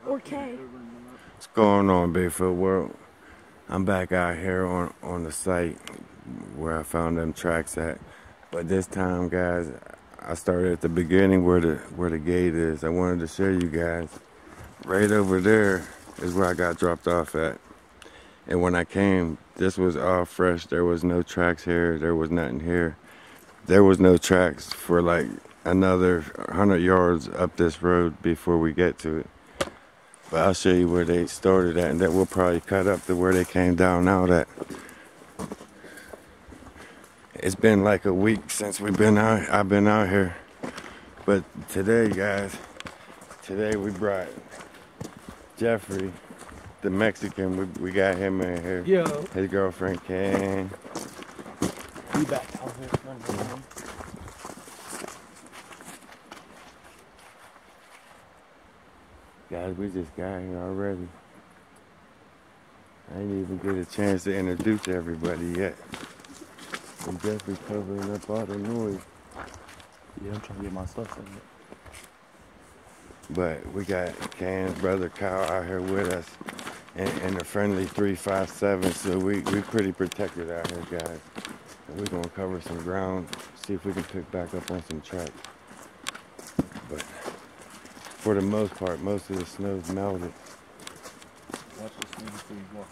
Or K. What's going on, Bigfoot World? I'm back out here on the site where I found them tracks at. But this time, guys, I started at the beginning where the gate is. I wanted to show you guys. Right over there is where I got dropped off at. And when I came, this was all fresh. There was no tracks here. There was nothing here. There was no tracks for like another 100 yards up this road before we get to it. But I'll show you where they started at, and then we'll probably cut up to where they came down out at. It's been like a week since I've been out here. But today, guys, we brought Jeffrey, the Mexican. We got him in here. Yo. His girlfriend came. We back out here. Guys, we just got here already. I didn't even get a chance to introduce everybody yet. I'm definitely covering up all the noise. Yeah, I'm trying to get my stuff in it. But we got Can's brother Kyle out here with us and a friendly 357, so we pretty protected out here, guys. And we're gonna cover some ground, see if we can pick back up on some tracks. But for the most part, most of the snow's melted. Watch the snow before you walk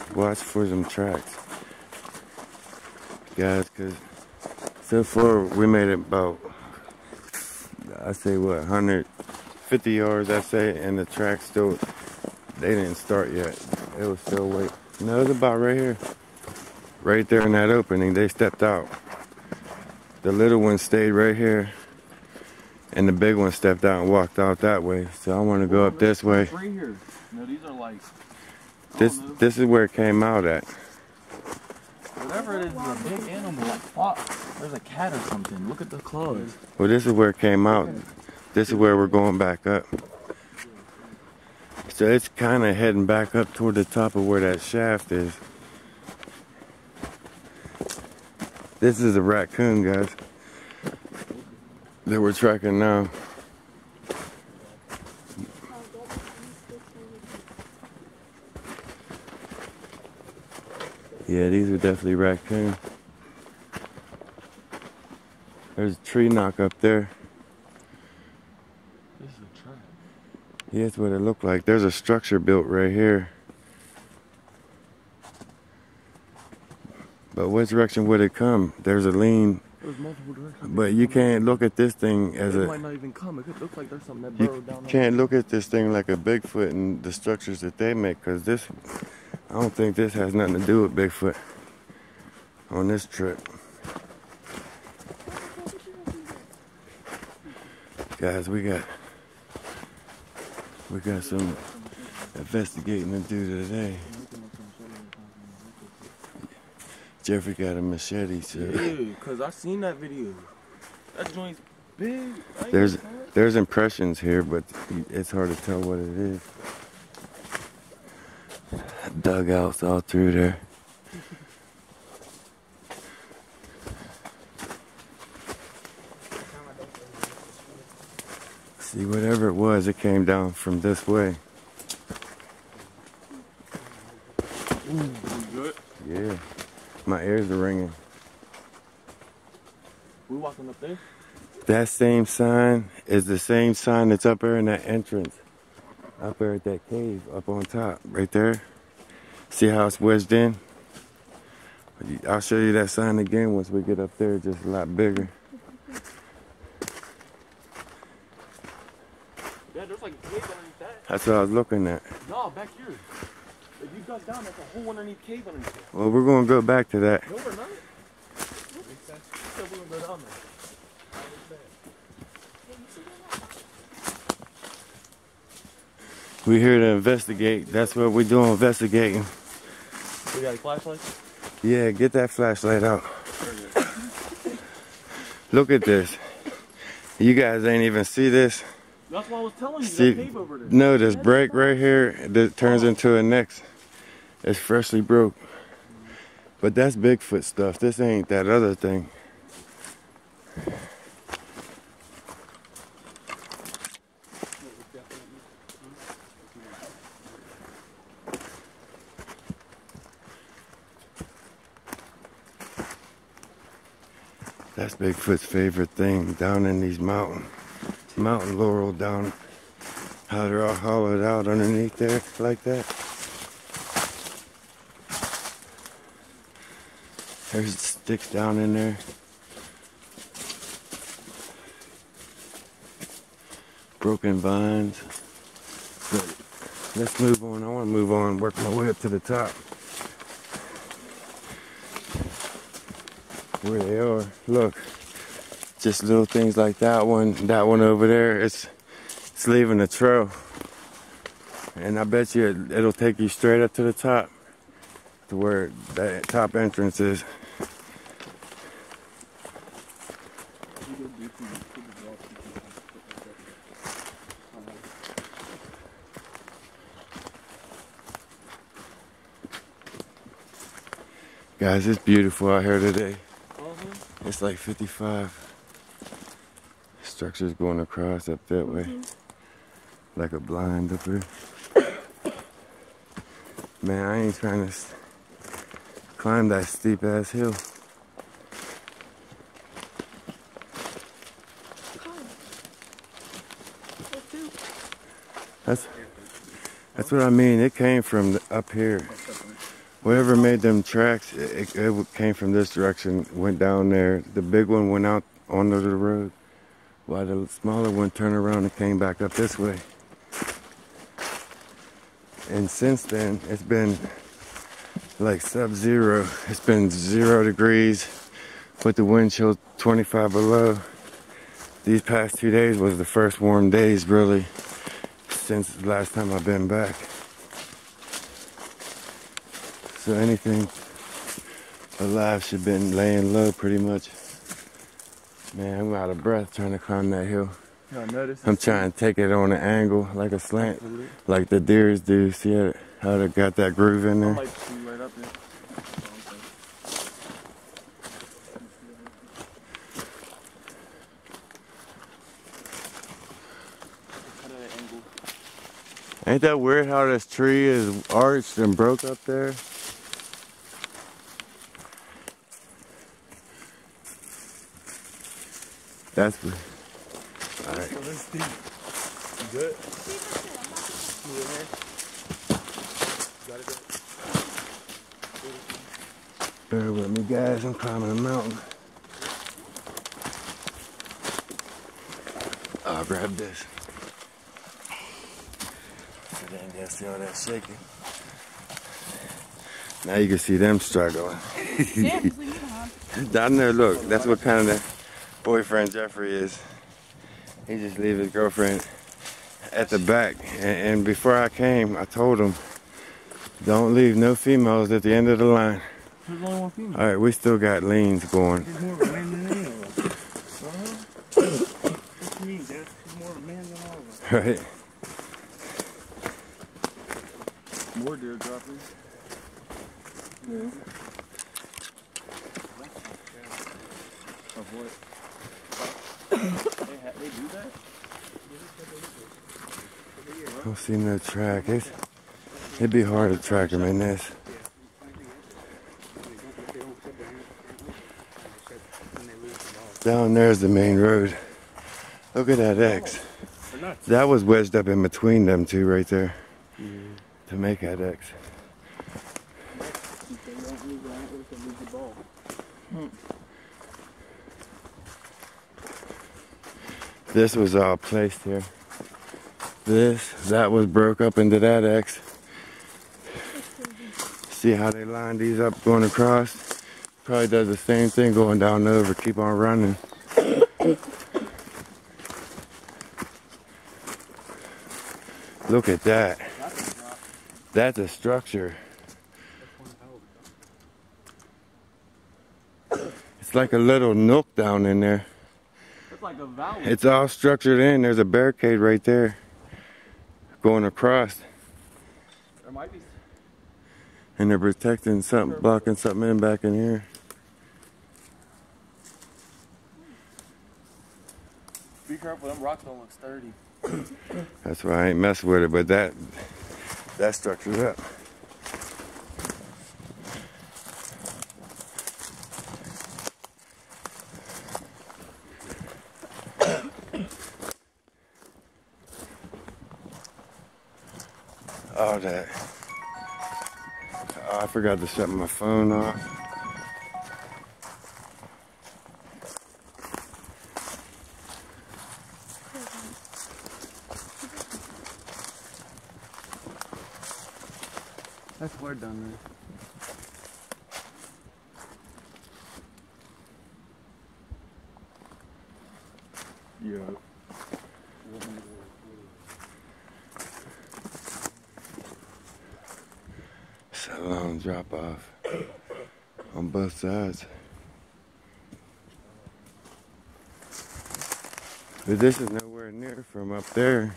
in. Watch for some tracks, guys, because so far we made it about, I say what, 150 yards, I say, and the tracks still, they didn't start yet. It was still waiting. No, it's about right here. Right there in that opening, they stepped out. The little one stayed right here, and the big one stepped out and walked out that way. So I want to go up this way. Right here. No, these are like, This is where it came out at. Whatever it is a big animal, like fox. There's a cat or something. Look at the claws. Well, this is where it came out. This is where we're going back up. So it's kind of heading back up toward the top of where that shaft is. This is a raccoon, guys, that we're tracking now. Yeah, these are definitely raccoons. There's a tree knock up there. This is a trap. Yeah, that's what it looked like. There's a structure built right here. But what direction would it come? There's a lean. There's multiple directions. But you can't look at this thing as it might not even come. It could look like there's something that burrowed down there. You can't look at this thing like a Bigfoot and the structures that they make, because this, I don't think this has nothing to do with Bigfoot on this trip. Guys, we got some investigating to do today. Jeffrey got a machete, so. Yeah, cause I seen that video. That joint's big. There's impressions here, but it's hard to tell what it is. Dugouts all through there. See, whatever it was, it came down from this way. Ooh, you good? Yeah. My ears are ringing. We walking up there? That same sign is the same sign that's up there in that entrance. Up there at that cave, up on top, right there. See how it's wedged in? I'll show you that sign again once we get up there, just a lot bigger. Yeah, there's like a cave underneath that. That's what I was looking at. No, back here. If you dug down, that's a whole underneath cave underneath it. Well, we're going to go back to that. No, we're not. Makes sense. You said we would go down there. We're here to investigate. That's what we're doing, investigating. We got a flashlight? Yeah, get that flashlight out. Look at this. You guys ain't even see this. That's what I was telling you, See, that cave over there. no, this break right here that turns into a next. It's freshly broke. But that's Bigfoot stuff. This ain't that other thing. That's Bigfoot's favorite thing, down in these mountain laurel down, how they're all hollowed out underneath there like that. There's sticks down in there. Broken vines. But let's move on. I want to move on and work my way up to the top. Where they are. Look. Just little things like that one over there. It's leaving a trail. And I bet you it'll take you straight up to the top. To where that top entrance is. Guys, it's beautiful out here today. It's like 55. Structures going across up that way. Like a blind up here. Man, I ain't trying to climb that steep ass hill. That's what I mean. It came from up here. Whoever made them tracks, it came from this direction, went down there. The big one went out onto the road, while the smaller one turned around and came back up this way. And since then, it's been like sub-zero. It's been 0 degrees with the wind chill 25 below. These past 2 days was the first warm days, really, since the last time I've been back. So anything alive should have been laying low pretty much. Man, I'm out of breath trying to climb that hill. I'm trying to take it on an angle, like a slant, like the deers do. See how they got that groove in there? Ain't that weird how this tree is arched and broke up there? That's good. Alright. You good? Bear with me, guys. I'm climbing a mountain. I'll grab this. So then you see all that shaking. Now you can see them struggling. Down there, look. That's what kind of the boyfriend Jeffrey is. He just leave his girlfriend at the back. And before I came, I told him, don't leave no females at the end of the line. There's only one female. Alright, we still got leans going. He's more of a man than any of us. What you mean, Dad? He's more of a man than all of us. Right. More deer dropping. Yeah. Of what? They do that? I don't see no track. It'd be hard to track them in this. Down there's the main road. Look at that X. That was wedged up in between them two right there to make that X. This was all placed here. That was broke up into that X. See how they lined these up going across? Probably does the same thing going down over, keep on running. Look at that. That's a structure. It's like a little nook down in there. It's like a valley. It's all structured in. There's a barricade right there going across. There might be. And they're protecting something, blocking something in back in here. Be careful, them rocks don't look sturdy. That's why I ain't messing with it, but that structure's up. all that. Oh, I forgot to shut my phone off. That's hard down there. Yeah. It's a long drop off on both sides. But this is nowhere near from up there.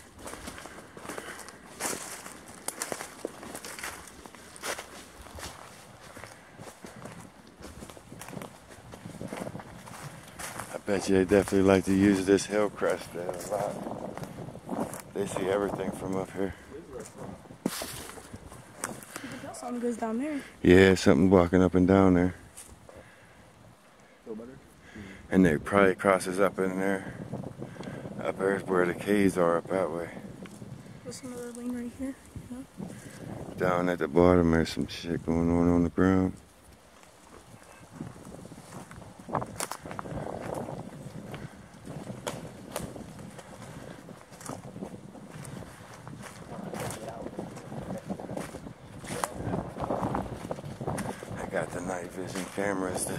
I bet you they definitely like to use this hill crest there a lot. They see everything from up here. Something goes down there. Yeah, something walking up and down there. And it probably crosses up in there. Up there's where the caves are up that way. There's another lane right here. Yeah. Down at the bottom there's some shit going on the ground. I got the night vision cameras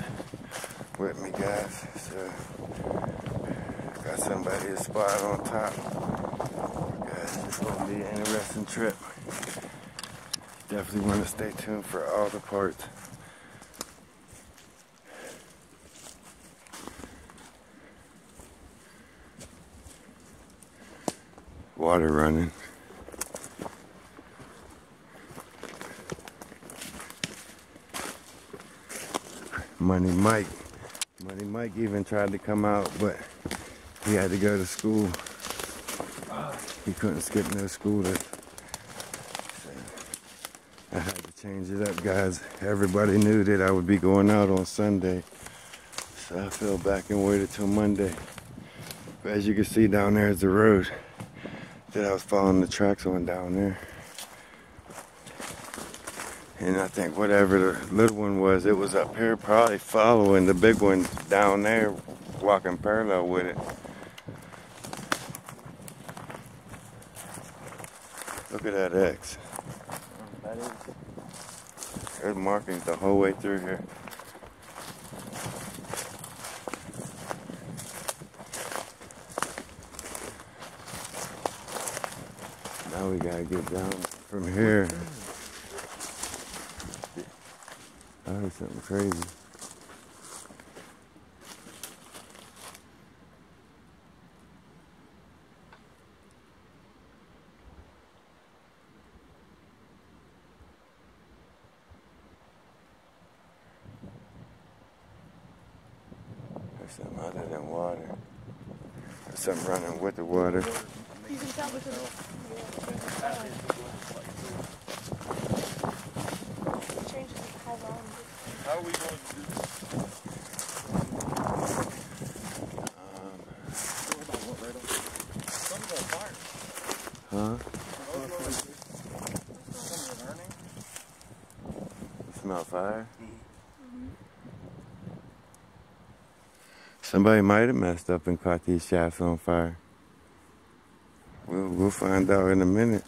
with me, guys. So got somebody to spot on top. Guys, it's gonna be an interesting trip. Definitely want to stay tuned for all the parts. Water running. Money Mike even tried to come out, but he had to go to school. He couldn't skip no school. I had to change it up, guys. Everybody knew that I would be going out on Sunday, so I fell back and waited till Monday. But as you can see down there is the road that I was following the tracks on down there. And I think whatever the little one was, it was up here probably following the big one down there, walking parallel with it. Look at that X. There's markings the whole way through here. Now we gotta get down from here. I heard something crazy. There's something other than water. There's something running with the water. You can tell because it changes how long. How are we going to do this? Something's on fire. Huh? Smell fire? Somebody might have messed up and caught these shafts on fire. We'll find out in a minute.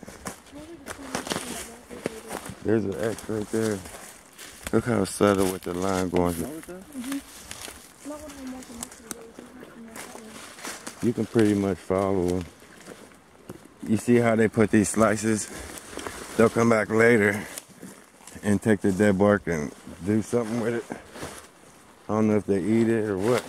There's an X right there. Look how subtle with the line going. You can pretty much follow them. You see how they put these slices? They'll come back later and take the dead bark and do something with it. I don't know if they eat it or what.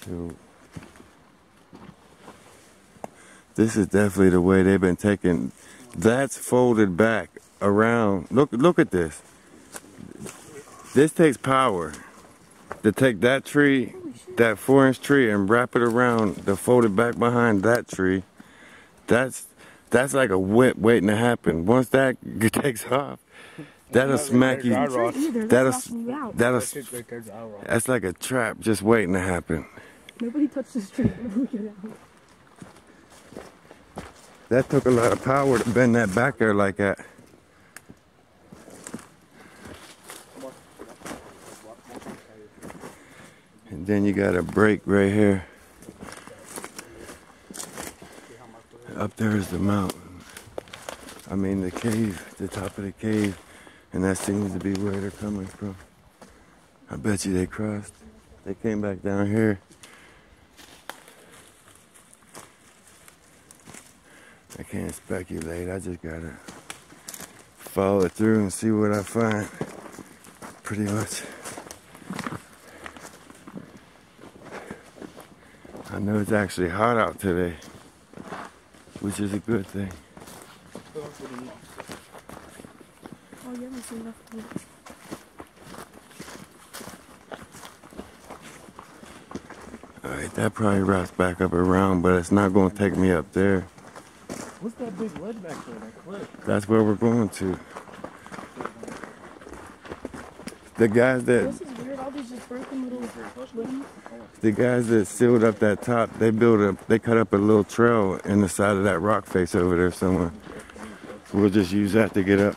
So this is definitely the way they've been taking. That's folded back around. Look at this. This takes power to take that tree, that 4-inch tree, and wrap it around to fold it back behind that tree. That's like a whip waiting to happen. Once that takes off, That'll smack you. That's That'll. that's like a trap just waiting to happen. Nobody touched this tree. That took a lot of power to bend that back there like that. And then you got a break right here. Up there is the mountain. I mean the cave, the top of the cave. And that seems to be where they're coming from. I bet you they crossed. They came back down here. I can't speculate. I just gotta follow it through and see what I find. Pretty much. I know it's actually hot out today, which is a good thing. Oh, you haven't seen enough of it. Alright, that probably wraps back up around, but it's not going to take me up there. What's that big ledge back there? That cliff? That's where we're going to. The guys that This is weird. All these just broken little limbs. the guys that sealed up that top, they cut up a little trail in the side of that rock face over there somewhere. We'll just use that to get up.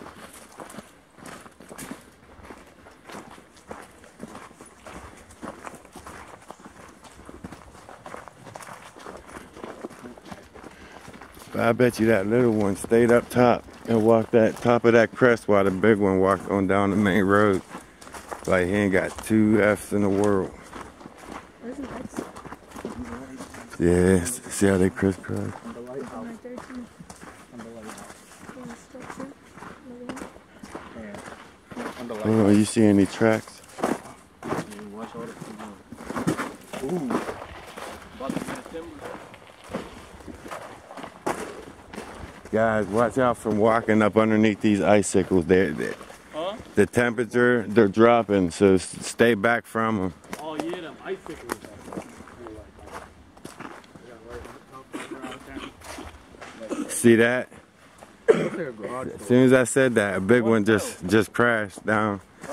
But I bet you that little one stayed up top and walked that top of that crest while the big one walked on down the main road. Like he ain't got 2 F's in the world. There's an X. Yeah, see how they crisscross? On the lighthouse. Right there, too. On the lighthouse. In the structure. Yeah. On the lighthouse. Oh, you see any tracks? Yeah, watch all the. Ooh. About to get timber. Guys, watch out from walking up underneath these icicles. Huh? The temperature, they're dropping, so stay back from them. Oh yeah, them icicles. See that? Looks like a garage As soon as I said that, a big one just crashed down. I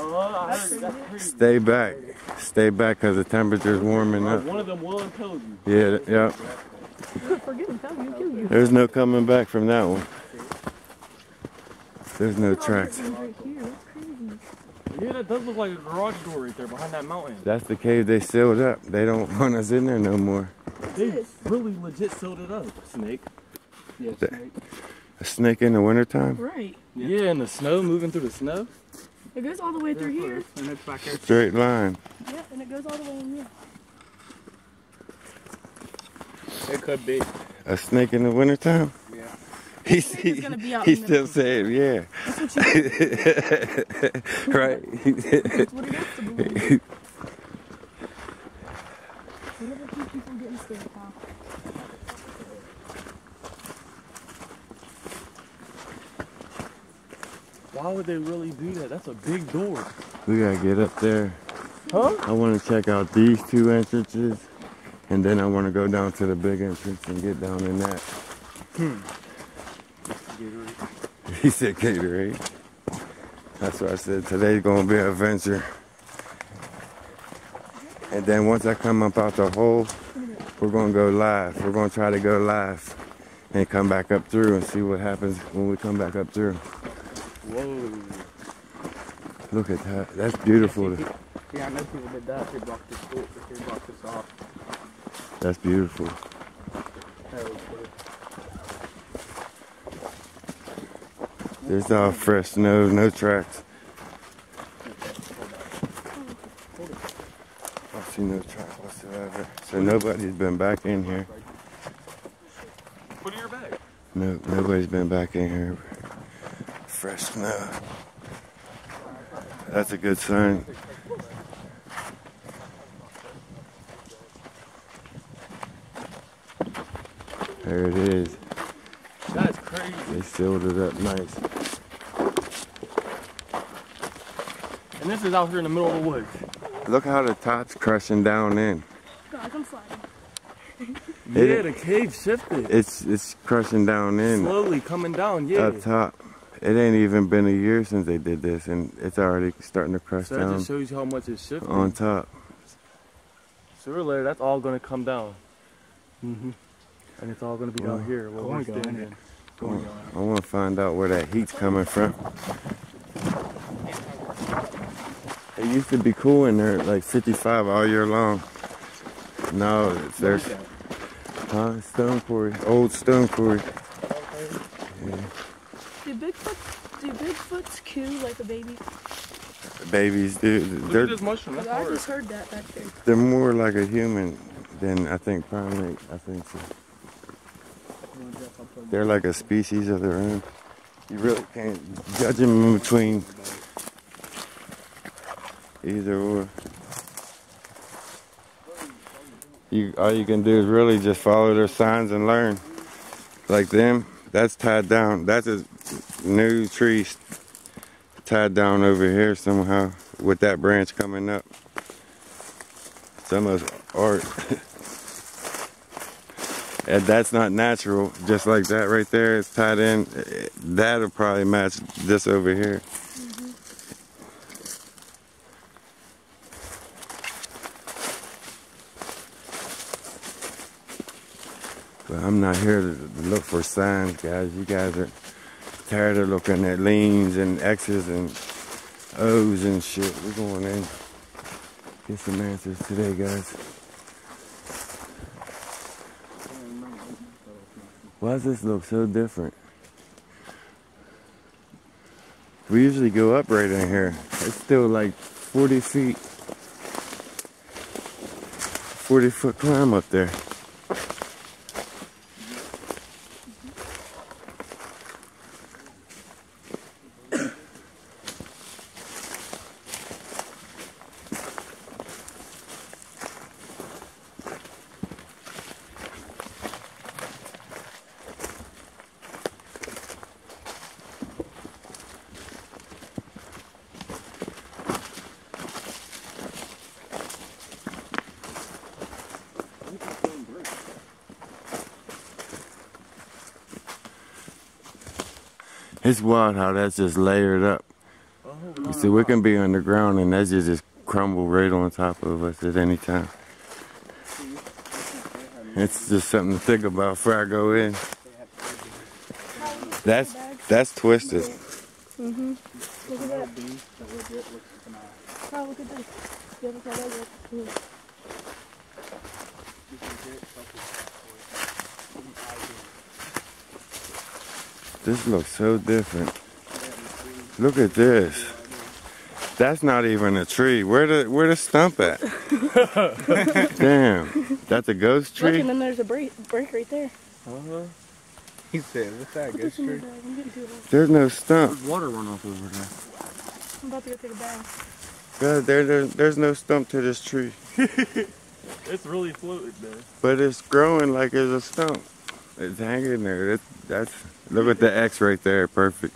heard that's crazy. Stay back. Stay back because the temperature's warming up. One of them will tell you. Yeah, yeah. Forget him. Tell me. He'll kill you. There's no coming back from that one. There's no Oh, tracks. there's one right here. That's crazy. Yeah, that does look like a garage door right there behind that mountain. That's the cave they sealed up. They don't want us in there no more. They really legit sealed it up. Snake. Yeah, The- snake. A snake in the wintertime? Right. Yeah, in the snow, moving through the snow. It goes all the way through here. And it's back there. Straight line. Yeah, and it goes all the way in here. It could be. A snake in the wintertime? Yeah. It's gonna be out He in the- still said, yeah. That's what you Right? That's what it has to believe. Whatever keeps people from getting scared, pal. Why would they really do that? That's a big door. We gotta get up there. Huh? I want to check out these 2 entrances, and then I want to go down to the big entrance and get down in that. He said Gatorade. That's what I said. Today's gonna be an adventure. And then once I come up out the hole, we're gonna go live. We're gonna try to go live and come back up through and see what happens when we come back up through. Whoa. Look at that. That's beautiful. Yeah, I know people did that. They blocked this off. That's beautiful. That was good. There's all fresh snow, no tracks. I see no tracks whatsoever. So nobody's been back in here. Put it in your bag. No, nobody's been back in here. Fresh snow. That's a good sign. There it is. That's crazy. They sealed it up nice. And this is out here in the middle of the woods. Look how the top's crushing down in. God, I'm sliding. Yeah, the cave shifted. It's crushing down in Slowly coming down, yeah. up top. It ain't even been a year since they did this, and it's already starting to crush So that down just shows you how much it's shifting. on top. Sooner or later, that's all gonna come down. And it's all gonna be down here. Where we're standing. I want to find out where that heat's coming from. It used to be cool in there, like 55 all year long. No, there's stone quarry, old stone quarry. Yeah. Do Bigfoots coo like a baby? Babies, dude. Look at this mushroom. That's I hard. just heard that back there. They're more like a human than I think primate. I think so. They're like a species of their own. You really can't judge them in between either or. All you can do is really just follow their signs and learn. Like them, that's tied down. That's a new tree tied down over here somehow with that branch coming up. It's almost art. And that's not natural. Just like that right there, it's tied in. That'll probably match this over here. But I'm not here to look for signs, guys. You guys are tired of looking at leans and X's and O's and shit. We're going in. Get some answers today, guys. Why does this look so different? We usually go up right in here. It's still like 40 feet. 40-foot climb up there. It's wild how that's just layered up. You see, we can be underground and that just crumble right on top of us at any time. It's just something to think about before I go in. That's twisted. Look at that. Oh, look at this. The other side of it. This looks so different. Look at this. That's not even a tree. Where the stump at? Damn. That's a ghost tree? Look, and then there's a break right there. He said, what's that, ghost tree? I'm getting too old. There's no stump. There's water runoff over there. I'm about to go take a bath. God, there's no stump to this tree. It's really floated there. But it's growing like it's a stump. It's hanging there. Look at the X right there. Perfect.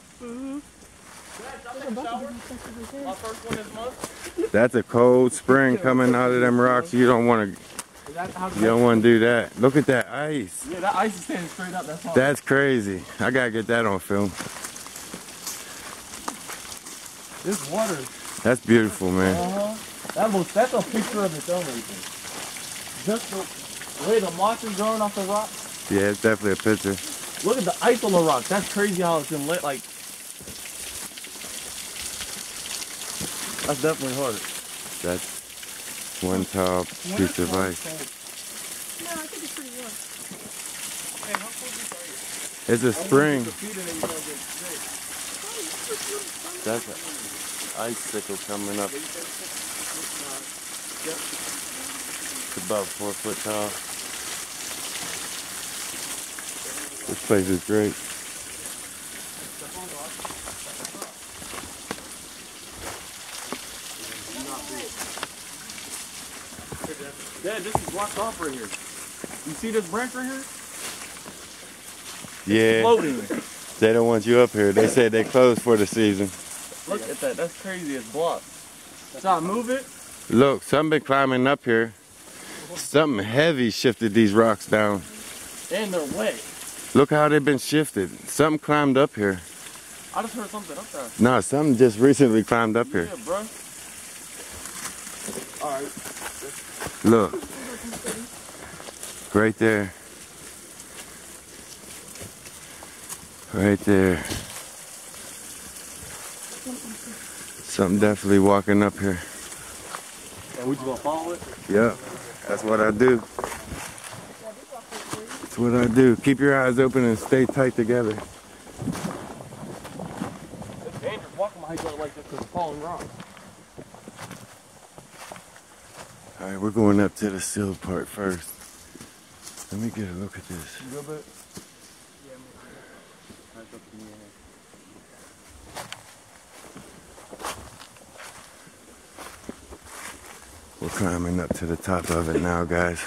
That's a cold spring coming out of them rocks. You don't want to do that. Look at that ice. Yeah, that ice is standing straight up. That's hard. That's crazy. I gotta get that on film. This water. That's beautiful, man. That's a picture of its own right there. Just the way the moss is growing off the rock. Yeah, it's definitely a picture. Look at the ice on the rock. That's crazy how it's been lit. Like, that's definitely hard. That's one tall piece of ice. No, I think it's pretty warm. Hey, how cold is it? It's a spring. That's an icicle coming up. It's about 4 foot tall. This place is great. Dad, this is blocked off right here. You see this branch right here? Yeah. Floating. They don't want you up here. They said they closed for the season. Look at that. That's crazy. It's blocked. So I move it. Look, something been climbing up here. Something heavy shifted these rocks down. And they're wet. Look how they've been shifted. Something climbed up here. I just heard something up there. No, something just recently climbed up here. Yeah, bro. Alright. Look. Right there. Right there. Something definitely walking up here. And we just gonna follow it? Yep. That's what I do. That's what I do. Keep your eyes open and stay tight together. It's dangerous walking behind each other like this because it's falling rocks. Alright, we're going up to the sealed part first. Let me get a look at this. You good, bit? We're climbing up to the top of it now, guys.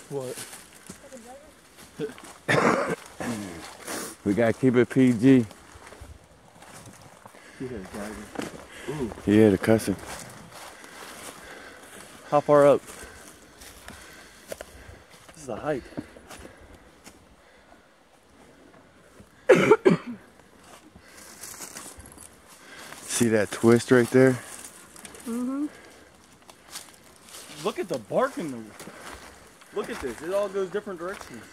What? We gotta keep it PG. Yeah, the cussing. How far up? This is a hike. See that twist right there? Mm-hmm. Look at the bark in the... Look at this. It all goes different directions.